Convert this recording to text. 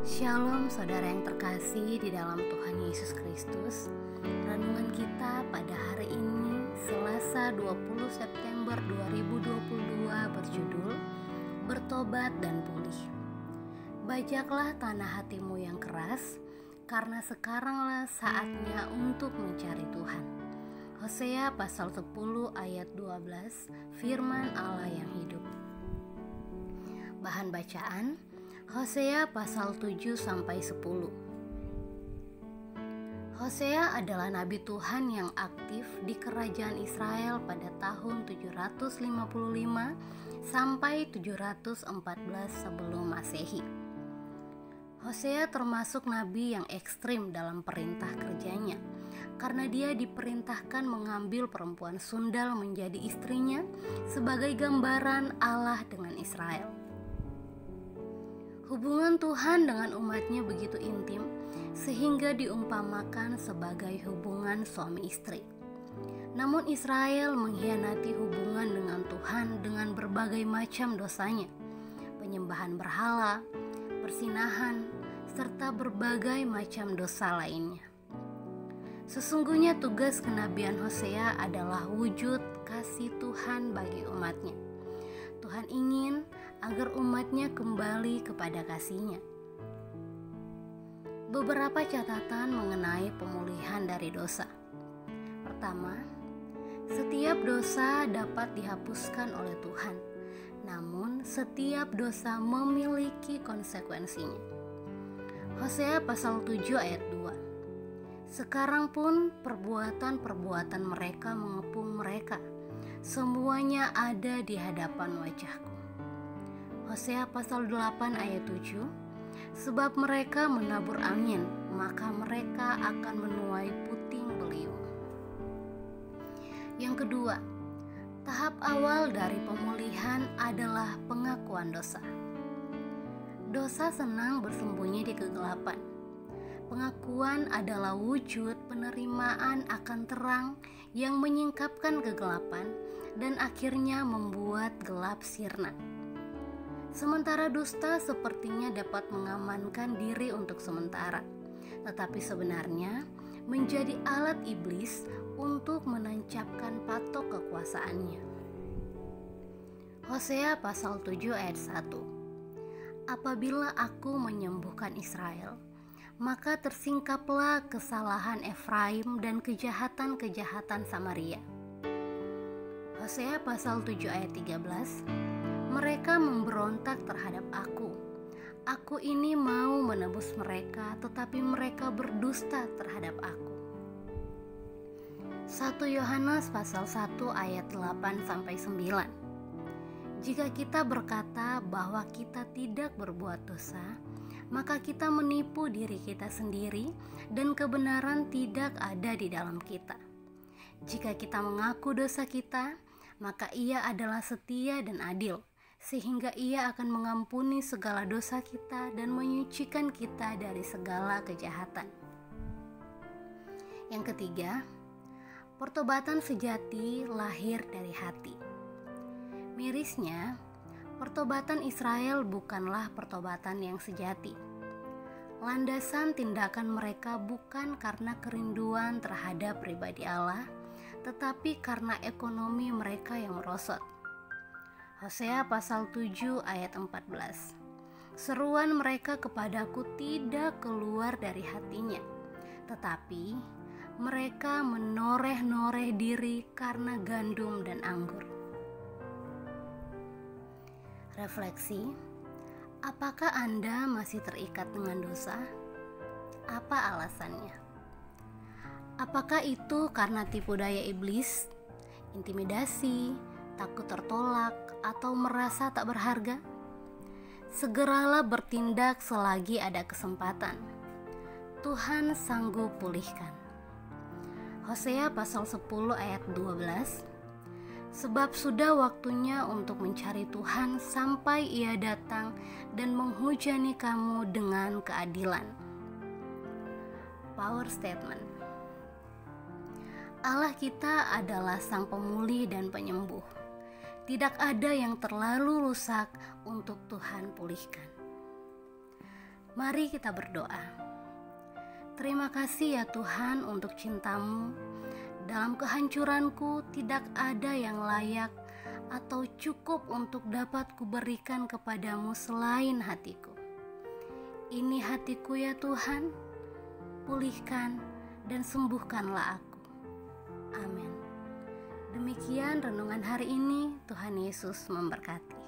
Shalom saudara yang terkasih di dalam Tuhan Yesus Kristus. Renungan kita pada hari ini Selasa 20 September 2022 berjudul Bertobat dan Pulih. Bajaklah tanah hatimu yang keras, karena sekaranglah saatnya untuk mencari Tuhan. Hosea pasal 10 ayat 12, firman Allah yang hidup. Bahan bacaan Hosea pasal 7-10. Hosea adalah nabi Tuhan yang aktif di kerajaan Israel pada tahun 755 sampai 714 sebelum Masehi. Hosea termasuk nabi yang ekstrim dalam perintah kerjanya, karena dia diperintahkan mengambil perempuan sundal menjadi istrinya sebagai gambaran Allah dengan Israel. Hubungan Tuhan dengan umatnya begitu intim sehingga diumpamakan sebagai hubungan suami istri. Namun Israel mengkhianati hubungan dengan Tuhan dengan berbagai macam dosanya, penyembahan berhala, persinahan, serta berbagai macam dosa lainnya. Sesungguhnya tugas kenabian Hosea adalah wujud kasih Tuhan bagi umatnya. Tuhan ingin agar umatnya kembali kepada kasih-Nya. Beberapa catatan mengenai pemulihan dari dosa. Pertama, setiap dosa dapat dihapuskan oleh Tuhan, namun setiap dosa memiliki konsekuensinya. Hosea pasal 7 ayat 2. Sekarang pun perbuatan-perbuatan mereka mengepung mereka, semuanya ada di hadapan wajahku. Hosea pasal 8 ayat 7. Sebab mereka menabur angin, maka mereka akan menuai puting beliung. Yang kedua, tahap awal dari pemulihan adalah pengakuan dosa. Dosa senang bersembunyi di kegelapan. Pengakuan adalah wujud penerimaan akan terang yang menyingkapkan kegelapan dan akhirnya membuat gelap sirna. Sementara dusta sepertinya dapat mengamankan diri untuk sementara, tetapi sebenarnya menjadi alat iblis untuk menancapkan patok kekuasaannya. Hosea pasal 7 ayat 1. Apabila aku menyembuhkan Israel, maka tersingkaplah kesalahan Efraim dan kejahatan-kejahatan Samaria. Hosea pasal 7 ayat 13. Mereka memberontak terhadap aku. Aku ini mau menebus mereka, tetapi mereka berdusta terhadap aku. 1 Yohanes pasal 1 ayat 8-9. Jika kita berkata bahwa kita tidak berbuat dosa, maka kita menipu diri kita sendiri dan kebenaran tidak ada di dalam kita. Jika kita mengaku dosa kita, maka Ia adalah setia dan adil, sehingga Ia akan mengampuni segala dosa kita dan menyucikan kita dari segala kejahatan. Yang ketiga, pertobatan sejati lahir dari hati. Mirisnya, pertobatan Israel bukanlah pertobatan yang sejati. Landasan tindakan mereka bukan karena kerinduan terhadap pribadi Allah, tetapi karena ekonomi mereka yang merosot. Hosea pasal 7 ayat 14. Seruan mereka kepadaku tidak keluar dari hatinya, tetapi mereka menoreh-noreh diri karena gandum dan anggur. Refleksi, apakah Anda masih terikat dengan dosa? Apa alasannya? Apakah itu karena tipu daya iblis, intimidasi, takut tertolak, atau merasa tak berharga? Segeralah bertindak selagi ada kesempatan. Tuhan sanggup pulihkan. Hosea pasal 10 ayat 12. Sebab sudah waktunya untuk mencari Tuhan sampai Ia datang dan menghujani kamu dengan keadilan. Power statement. Allah kita adalah Sang Pemulih dan Penyembuh. Tidak ada yang terlalu rusak untuk Tuhan pulihkan. Mari kita berdoa. Terima kasih ya Tuhan untuk cinta-Mu. Dalam kehancuranku tidak ada yang layak atau cukup untuk dapat kuberikan kepadamu selain hatiku. Ini hatiku ya Tuhan, pulihkan dan sembuhkanlah aku. Amin. Demikian renungan hari ini. Tuhan Yesus memberkati.